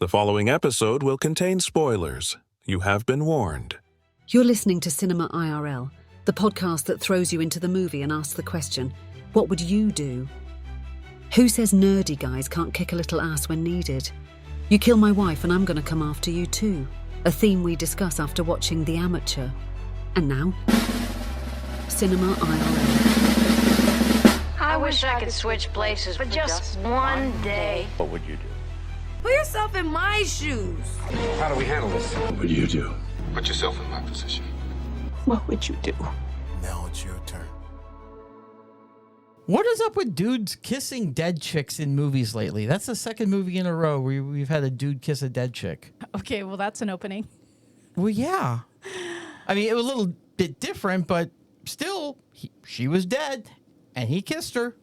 The following episode will contain spoilers. You have been warned. You're listening to Cinema IRL, the podcast that throws you into the movie and asks the question, what would you do? Who says nerdy guys can't kick a little ass when needed? You kill my wife and I'm going to come after you too. A theme we discuss after watching The Amateur. And now, Cinema IRL. I wish I could switch places for just one day. What would you do? Put yourself in my shoes. How do we handle this? What would you do? Put yourself in my position. What would you do? Now it's your turn. What is up with dudes kissing dead chicks in movies lately? That's the second movie in a row where we've had a dude kiss a dead chick. Okay, well, that's an opening. Well, yeah. I mean, it was a little bit different, but still, she was dead, and he kissed her.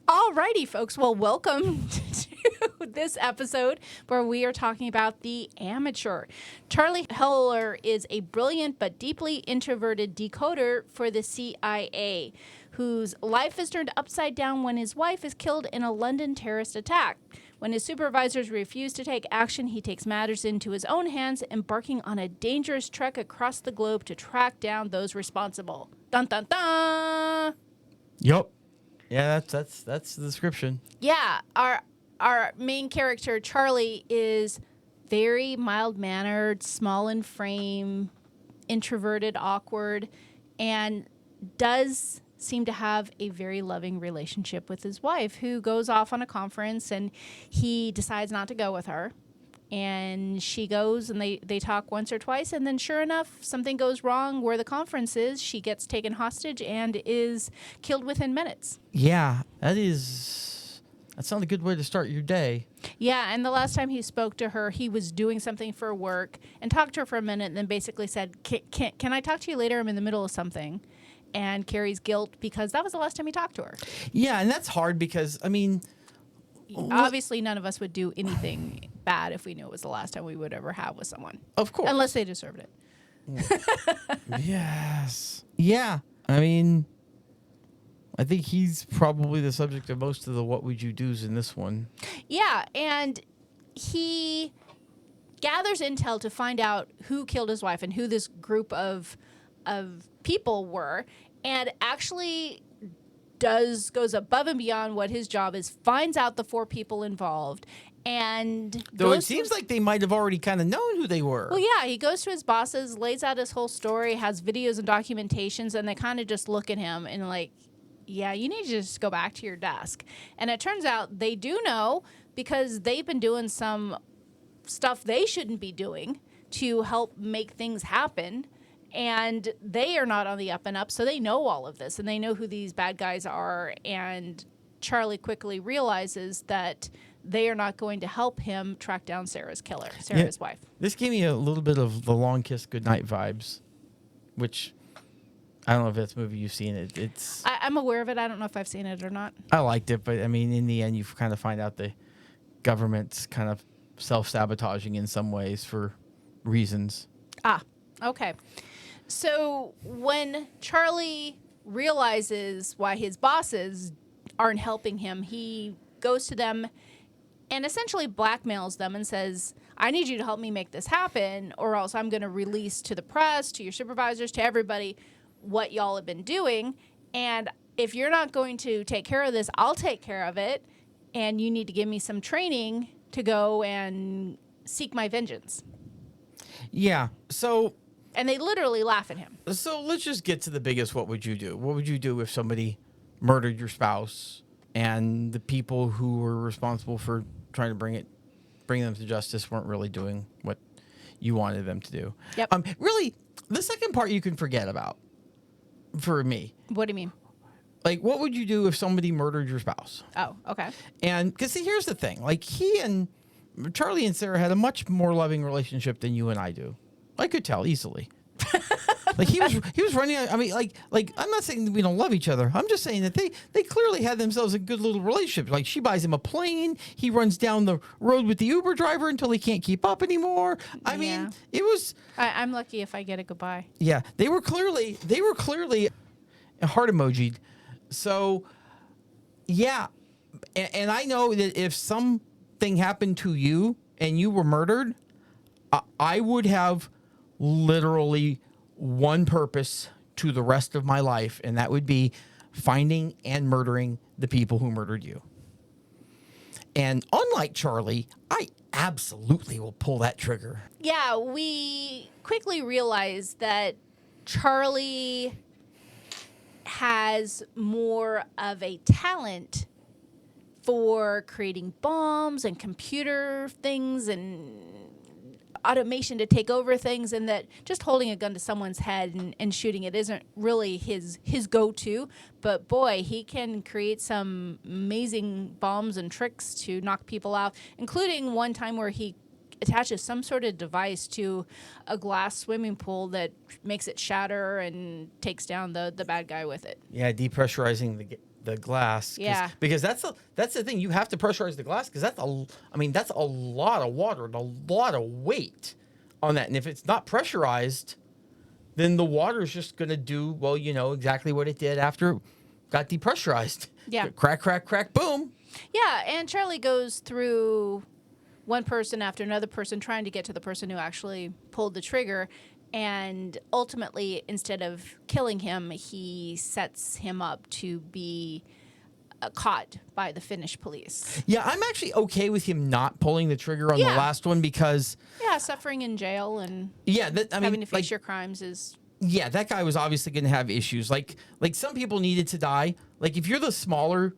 Alrighty, folks. Well, welcome to this episode where we are talking about The Amateur. Charlie Heller is a brilliant but deeply introverted decoder for the CIA, whose life is turned upside down when his wife is killed in a London terrorist attack. When his supervisors refuse to take action, he takes matters into his own hands, embarking on a dangerous trek across the globe to track down those responsible. Dun dun dun! Yup. Yeah, that's the description. Yeah, our main character, Charlie, is very mild-mannered, small in frame, introverted, awkward, and does seem to have a very loving relationship with his wife, who goes off on a conference, and he decides not to go with her. And she goes, and they talk once or twice, and then sure enough, something goes wrong where the conference is. She gets taken hostage and is killed within minutes. Yeah, that's not a good way to start your day. Yeah, and the last time he spoke to her, he was doing something for work and talked to her for a minute and then basically said, can I talk to you later? I'm in the middle of something. And carries guilt because that was the last time he talked to her. Yeah, and that's hard because, I mean... Obviously, none of us would do anything bad if we knew it was the last time we would ever have with someone. Of course. Unless they deserved it. Yes. Yeah. I mean, I think he's probably the subject of most of the what would you do's in this one. Yeah, and he gathers intel to find out who killed his wife and who this group of people were, and actually goes above and beyond what his job is, finds out the four people involved, and though it seems like they might have already kind of known who they were. Well, yeah, he goes to his bosses, lays out his whole story, has videos and documentations, and they kind of just look at him and like, yeah, you need to just go back to your desk. And it turns out they do know because they've been doing some stuff they shouldn't be doing to help make things happen. And they are not on the up and up, so they know all of this, and they know who these bad guys are. And Charlie quickly realizes that they are not going to help him track down Sarah's killer, Sarah's wife. This gave me a little bit of the Long Kiss Goodnight vibes, which I don't know if that's a movie you've seen. I'm aware of it. I don't know if I've seen it or not. I liked it, but I mean, in the end, you kind of find out the government's kind of self-sabotaging in some ways for reasons. Ah, okay. So when Charlie realizes why his bosses aren't helping him, he goes to them and essentially blackmails them and says, I need you to help me make this happen, or else I'm going to release to the press, to your supervisors, to everybody what y'all have been doing. And if you're not going to take care of this, I'll take care of it. And you need to give me some training to go and seek my vengeance. Yeah. And they literally laugh at him. So let's just get to the biggest what would you do? What would you do if somebody murdered your spouse and the people who were responsible for trying to bring them to justice weren't really doing what you wanted them to do? Yep. Really, the second part you can forget about for me. What do you mean? Like, what would you do if somebody murdered your spouse? Oh, okay. And because here's the thing. Like, he and Charlie and Sarah had a much more loving relationship than you and I do. I could tell easily. Like he was running. I mean, like I'm not saying that we don't love each other. I'm just saying that they clearly had themselves a good little relationship. Like she buys him a plane. He runs down the road with the Uber driver until he can't keep up anymore. I mean, it was. I'm lucky if I get a goodbye. Yeah, they were clearly a heart emoji. So, yeah, and I know that if something happened to you and you were murdered, I would have literally one purpose to the rest of my life, and that would be finding and murdering the people who murdered you. And unlike Charlie, I absolutely will pull that trigger. Yeah, we quickly realized that Charlie has more of a talent for creating bombs and computer things and automation to take over things, and that just holding a gun to someone's head and shooting it isn't really his go-to. But boy, he can create some amazing bombs and tricks to knock people out, including one time where he attaches some sort of device to a glass swimming pool that makes it shatter and takes down the bad guy with it. Yeah, depressurizing the glass. Yeah. Because that's the thing. You have to pressurize the glass because that's a lot of water and a lot of weight on that. And if it's not pressurized, then the water is just going to do, well, exactly what it did after it got depressurized. Yeah. Crack, crack, crack, boom. Yeah, and Charlie goes through one person after another person trying to get to the person who actually pulled the trigger. And ultimately, instead of killing him, he sets him up to be caught by the Finnish police. Yeah, I'm actually okay with him not pulling the trigger on the last one because... Yeah, suffering in jail and having to face your crimes is... Yeah, that guy was obviously going to have issues. Like some people needed to die. Like, if you're the smaller,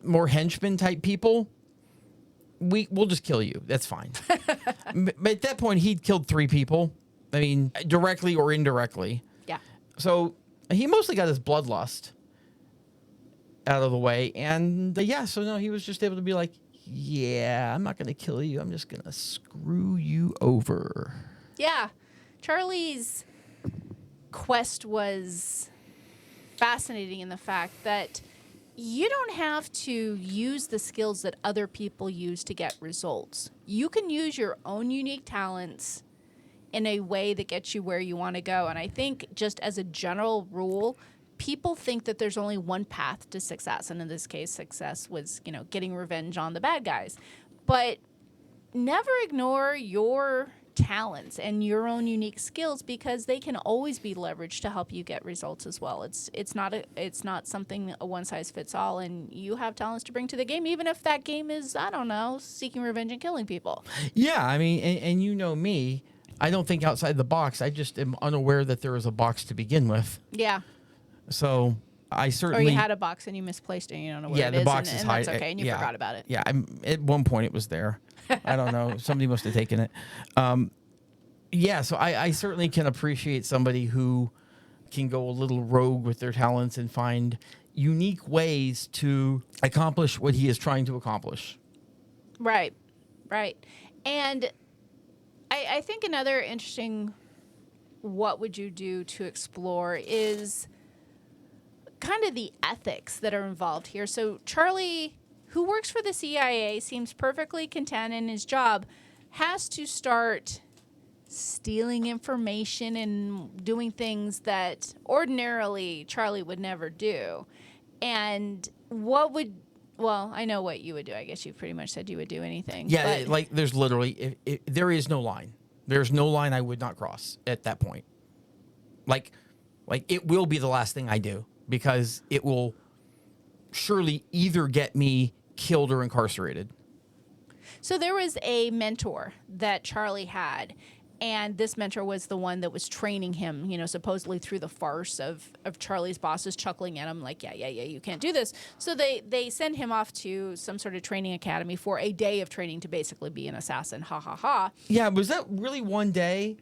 more henchman type people, we'll just kill you. That's fine. But at that point, he'd killed 3 people. I mean, directly or indirectly. Yeah. So he mostly got his bloodlust out of the way. And so no, he was just able to be like, yeah, I'm not going to kill you. I'm just going to screw you over. Yeah. Charlie's quest was fascinating in the fact that you don't have to use the skills that other people use to get results. You can use your own unique talents in a way that gets you where you want to go. And I think just as a general rule, people think that there's only one path to success. And in this case, success was, getting revenge on the bad guys. But never ignore your talents and your own unique skills because they can always be leveraged to help you get results as well. It's not something a one size fits all, and you have talents to bring to the game, even if that game is, I don't know, seeking revenge and killing people. Yeah, I mean, and you know me, I don't think outside the box. I just am unaware that there was a box to begin with. Yeah. So I certainly... Or you had a box and you misplaced it and you don't know where it is. Yeah, the box is and high. that's okay, and you forgot about it. Yeah, at one point it was there. I don't know. Somebody must have taken it. So I certainly can appreciate somebody who can go a little rogue with their talents and find unique ways to accomplish what he is trying to accomplish. Right. And I think another interesting what would you do to explore is kind of the ethics that are involved here. So Charlie, who works for the CIA, seems perfectly content in his job, has to start stealing information and doing things that ordinarily Charlie would never do. And I know what you would do. I guess you pretty much said you would do anything. Yeah, like there's literally, there is no line. There's no line I would not cross at that point. Like it will be the last thing I do because it will surely either get me killed or incarcerated. So there was a mentor that Charlie had, and this mentor was the one that was training him, supposedly through the farce of Charlie's bosses chuckling at him like, yeah, you can't do this. So they send him off to some sort of training academy for a day of training to basically be an assassin. Ha, ha, ha. Yeah, was that really one day?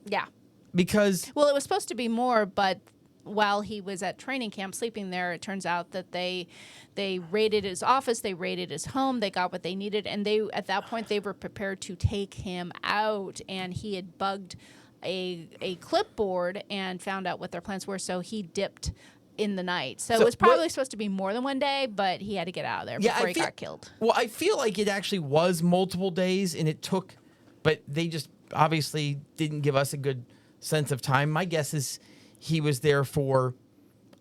Yeah. Because... Well, it was supposed to be more, but while he was at training camp sleeping there, it turns out that they raided his office, they raided his home, they got what they needed, and at that point they were prepared to take him out, and he had bugged a clipboard and found out what their plans were, so he dipped in the night. So it was probably supposed to be more than one day, but he had to get out of there before he got killed. Well, I feel like it actually was multiple days, and it took, but they just obviously didn't give us a good sense of time. My guess is he was there for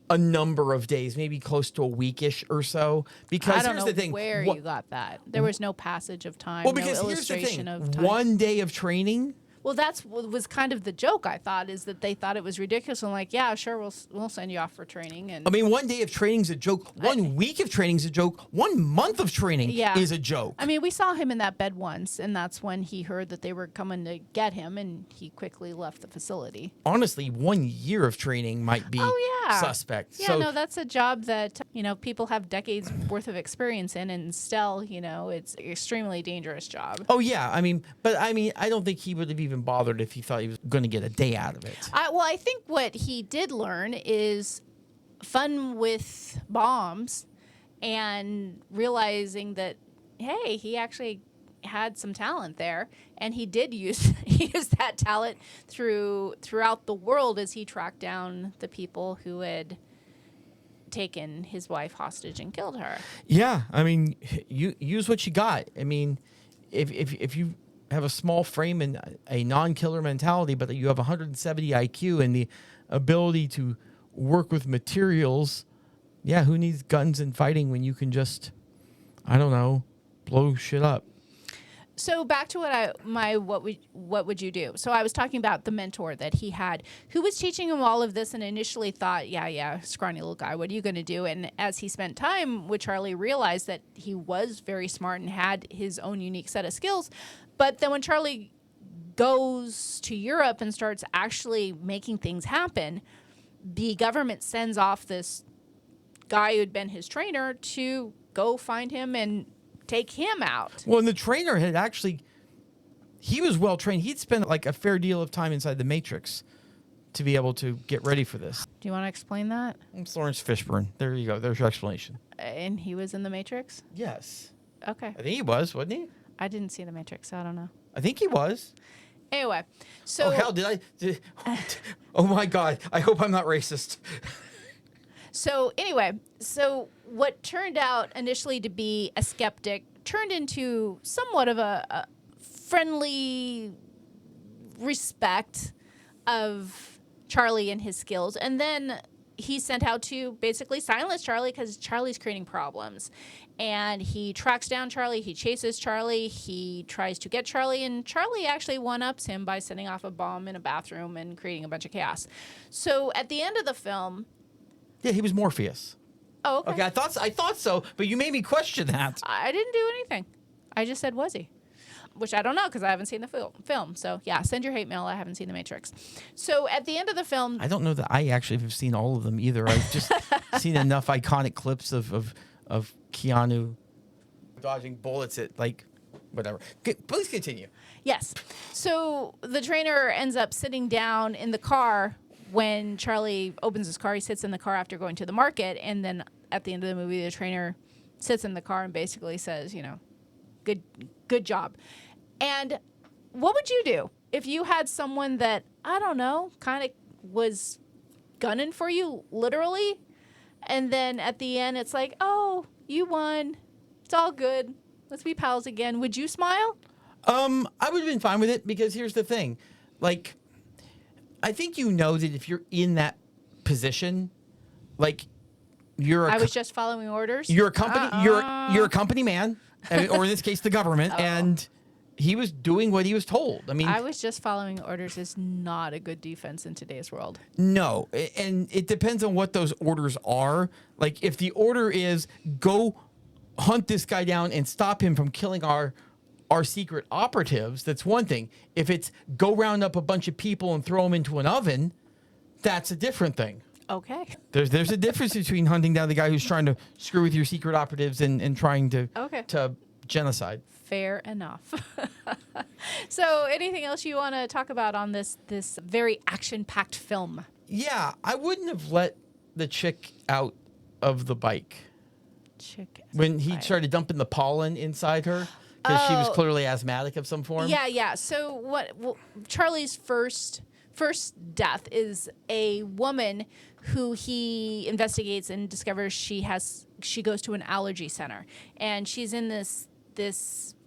a number of days, maybe close to a weekish or so. Because I don't here's know the thing, where you got that. There was no passage of time. well, no because here's the illustration thing, of time. one day of training. Well, that's what was kind of the joke. I thought is that they thought it was ridiculous. I'm like, yeah, sure, we'll send you off for training. And I mean, one day of training is a joke. 1 week of training is a joke. 1 month of training is a joke. I mean, we saw him in that bed once, and that's when he heard that they were coming to get him, and he quickly left the facility. Honestly, 1 year of training might be suspect. Yeah, no, that's a job that, people have decades worth of experience in, and still, it's an extremely dangerous job. Oh, yeah. I don't think he would have even bothered if he thought he was going to get a day out of it. I think what he did learn is fun with bombs and realizing that, hey, he actually had some talent there, and he did use that talent throughout the world as he tracked down the people who had taken his wife hostage and killed her. Yeah, you use what you got. If you have a small frame and a non-killer mentality, but you have 170 IQ and the ability to work with materials, yeah, who needs guns and fighting when you can just, blow shit up? So back to what would you do? So I was talking about the mentor that he had, who was teaching him all of this, and initially thought, yeah, scrawny little guy, what are you going to do? And as he spent time with Charlie, realized that he was very smart and had his own unique set of skills. But then when Charlie goes to Europe and starts actually making things happen, the government sends off this guy who'd been his trainer to go find him and take him out. Well, and the trainer he was well trained. He'd spent like a fair deal of time inside the Matrix to be able to get ready for this. Do you want to explain that? It's Lawrence Fishburne. There you go. There's your explanation. And he was in the Matrix? Yes. Okay. I think he was, wasn't he? I didn't see the Matrix, so I don't know. I think he was. Anyway, so... Oh, hell, oh, my God. I hope I'm not racist. So what turned out initially to be a skeptic turned into somewhat of a friendly respect of Charlie and his skills. And then he's sent out to basically silence Charlie because Charlie's creating problems. And he tracks down Charlie. He chases Charlie. He tries to get Charlie. And Charlie actually one-ups him by setting off a bomb in a bathroom and creating a bunch of chaos. So at the end of the film... Yeah, he was Morpheus. Oh, okay. Okay, I thought so, but you made me question that. I didn't do anything. I just said, was he? Which I don't know because I haven't seen the film. So, yeah, send your hate mail. I haven't seen The Matrix. So, at the end of the film... I don't know that I actually have seen all of them either. I've just seen enough iconic clips of Keanu dodging bullets at, whatever. Please continue. Yes. So, the trainer ends up sitting down in the car when Charlie opens his car. He sits in the car after going to the market, and then at the end of the movie, the trainer sits in the car and basically says, good job. And what would you do if you had someone that, I don't know, kind of was gunning for you, literally, and then at the end, it's like, oh, you won. It's all good. Let's be pals again. Would you smile? I would have been fine with it because here's the thing. I think that if you're in that position, I was just following orders. You're a company. You're a company man, or in this case, the government, and he was doing what he was told. I was just following orders is not a good defense in today's world. No, and it depends on what those orders are. If the order is go hunt this guy down and stop him from killing our secret operatives, that's one thing. If it's go round up a bunch of people and throw them into an oven, that's a different thing. Okay. There's a difference between hunting down the guy who's trying to screw with your secret operatives and trying to genocide. Fair enough. So anything else you want to talk about on this very action-packed film? Yeah, I wouldn't have let the chick out of the bike. When he started dumping the pollen inside her. Because she was clearly asthmatic of some form? Yeah. So Charlie's first death is a woman who he investigates and discovers she goes to an allergy center. And she's in this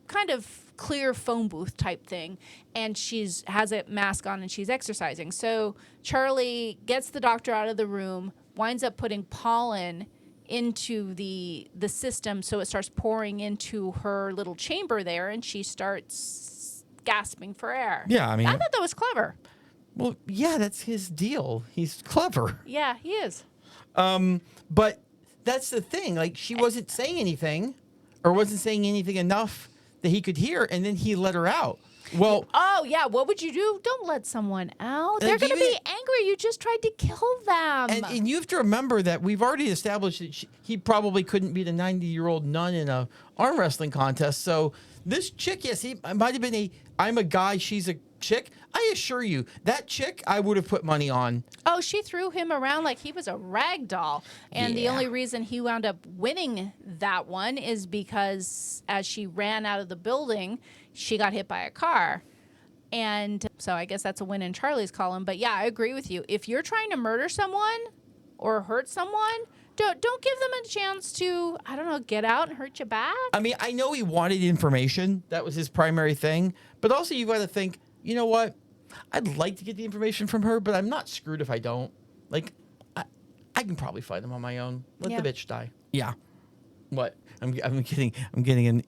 kind of clear phone booth type thing. And has a mask on and she's exercising. So Charlie gets the doctor out of the room, winds up putting pollen into the system, so it starts pouring into her little chamber there, and she starts gasping for air. Yeah, I mean, I thought that was clever. well, yeah, that's his deal. He's clever. Yeah, he is. But that's the thing. Like, she wasn't saying anything, or wasn't saying anything enough that he could hear, and then he let her out. Well, Oh, yeah. What would you do? Don't let someone out. They're Like, going to even- be angry. You just tried to kill them. and you have to remember that we've already established that he probably couldn't beat a 90-year-old nun in a arm wrestling contest. So this chick, yes, he might have been I'm a guy, she's a chick. I assure you, that chick I would have put money on. Oh, she threw him around like he was a rag doll. And the Yeah. only reason he wound up winning that one is because as she ran out of the building, she got hit by a car. And so I guess that's a win in Charlie's column. But yeah, I agree with you. If you're trying to murder someone or hurt someone, don't give them a chance to, I don't know, get out and hurt you back. I mean, I know he wanted information. That was his primary thing. But also, you've got to think, you know what? I'd like to get the information from her, but I'm not screwed if I don't. Like, I can probably fight him on my own. Let the bitch die. Yeah. What? I'm getting an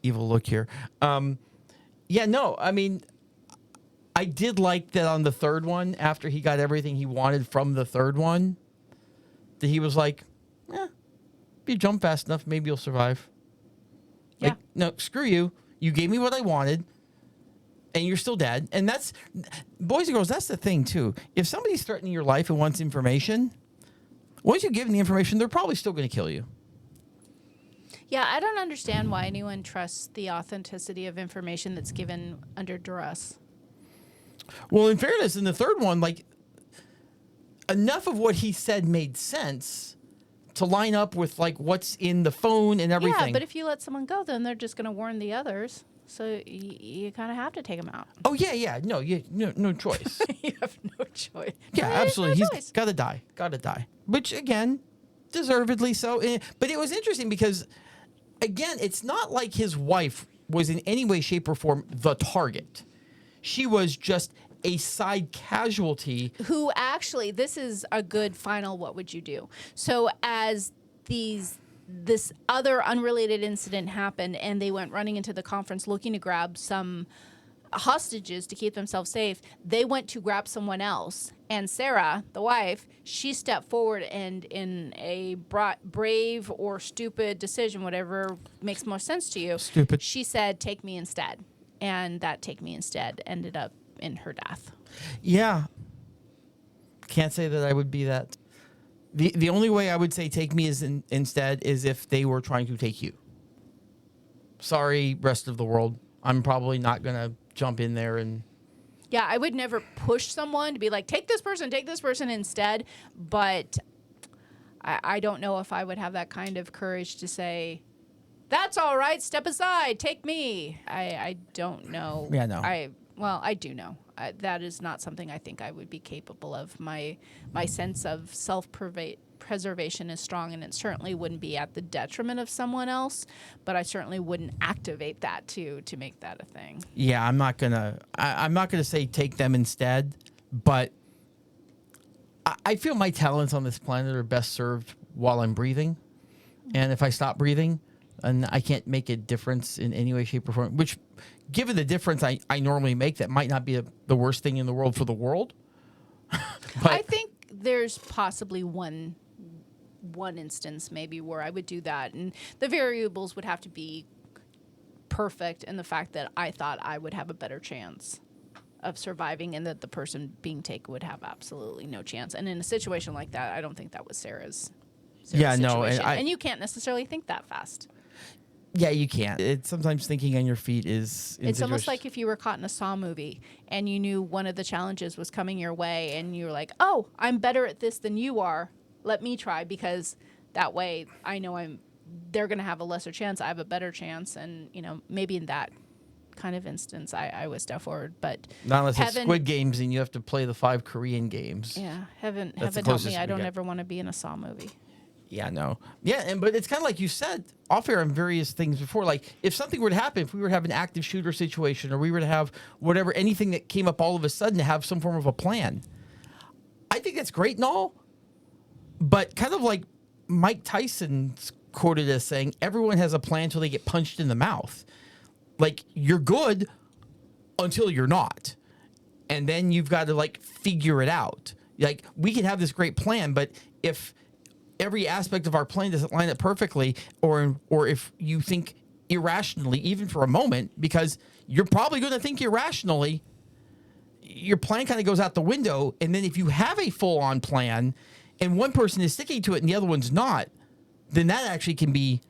evil look here. Yeah, no, I mean, I did like that on the third one, after he got everything he wanted from the third one, that he was like, if you jump fast enough, maybe you'll survive. Yeah. Like, no, screw you. You gave me what I wanted, and you're still dead. And that's, boys and girls, that's the thing, too. If somebody's threatening your life and wants information, once you give them the information, they're probably still going to kill you. Yeah, I don't understand why anyone trusts the authenticity of information that's given under duress. Well, in fairness, in the third one, like, enough of what he said made sense to line up with, like, what's in the phone and everything. Yeah, but if you let someone go, then they're just going to warn the others. So you kind of have to take them out. Oh, yeah. No, no choice. You have no choice. Yeah, There is absolutely. no He's choice. got to die. Which, again, deservedly so. But it was interesting because, again, it's not like his wife was in any way, shape, or form the target. She was just a side casualty. Who actually, this is a good final what would you do? So as this other unrelated incident happened and they went running into the conference looking to grab some hostages to keep themselves safe, they went to grab someone else. And Sarah, the wife, she stepped forward and in a brave or stupid decision, whatever makes most sense to you, Stupid. she said, take me instead. And that take me instead ended up in her death. Yeah. Can't say that I would be that. The only way I would say take me instead is if they were trying to take you. Sorry, rest of the world. I'm probably not going to jump in there and... Yeah, I would never push someone to be like, take this person instead. But I don't know if I would have that kind of courage to say, that's all right, step aside, take me. I don't know. Yeah, no. I do know. That is not something I think I would be capable of. My sense of self-preservation is strong, and it certainly wouldn't be at the detriment of someone else, but I certainly wouldn't activate that to make that a thing. Yeah, I'm not gonna say take them instead, but I feel my talents on this planet are best served while I'm breathing. And if I stop breathing and I can't make a difference in any way, shape, or form, which given the difference I normally make, that might not be the worst thing in the world for the world. But I think there's possibly one instance maybe where I would do that, and the variables would have to be perfect, and the fact that I thought I would have a better chance of surviving and that the person being taken would have absolutely no chance. And in a situation like that, I don't think that was Sarah's Yeah, no, situation. and And you can't necessarily think that fast. yeah, you can't. It's sometimes thinking on your feet is It's almost insidious. like if you were caught in a Saw movie and you knew one of the challenges was coming your way and you were like, oh, I'm better at this than you are. Let me try, because that way I know they're going to have a lesser chance. I have a better chance. And, maybe in that kind of instance, I would step forward. But not unless it's Squid Games and you have to play the 5 Korean games. Yeah, heaven the help closest me. I we don't get. ever want to be in a Saw movie. Yeah, no. Yeah, but it's kind of like you said off air on various things before. Like, if something were to happen, if we were to have an active shooter situation, or we were to have whatever, anything that came up all of a sudden, to have some form of a plan. I think that's great and all, But kind of like Mike Tyson's quoted as saying, everyone has a plan until they get punched in the mouth. Like, you're good until you're not. And then you've got to, like, figure it out. Like, we can have this great plan, but if every aspect of our plan doesn't line up perfectly, or if you think irrationally, even for a moment, because you're probably going to think irrationally, your plan kind of goes out the window. And then if you have a full-on plan and one person is sticking to it and the other one's not, then that actually can be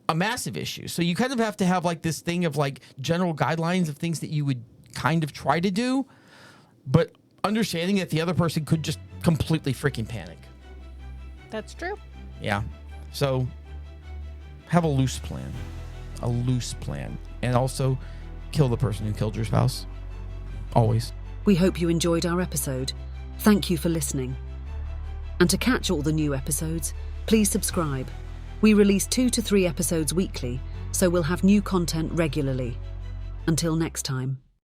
a massive issue. So you kind of have to have like this thing of like general guidelines of things that you would kind of try to do, but understanding that the other person could just completely freaking panic. That's true. Yeah. So have a loose plan. And also kill the person who killed your spouse. Always. We hope you enjoyed our episode. Thank you for listening. And to catch all the new episodes, please subscribe. We release 2 to 3 episodes weekly, so we'll have new content regularly. Until next time.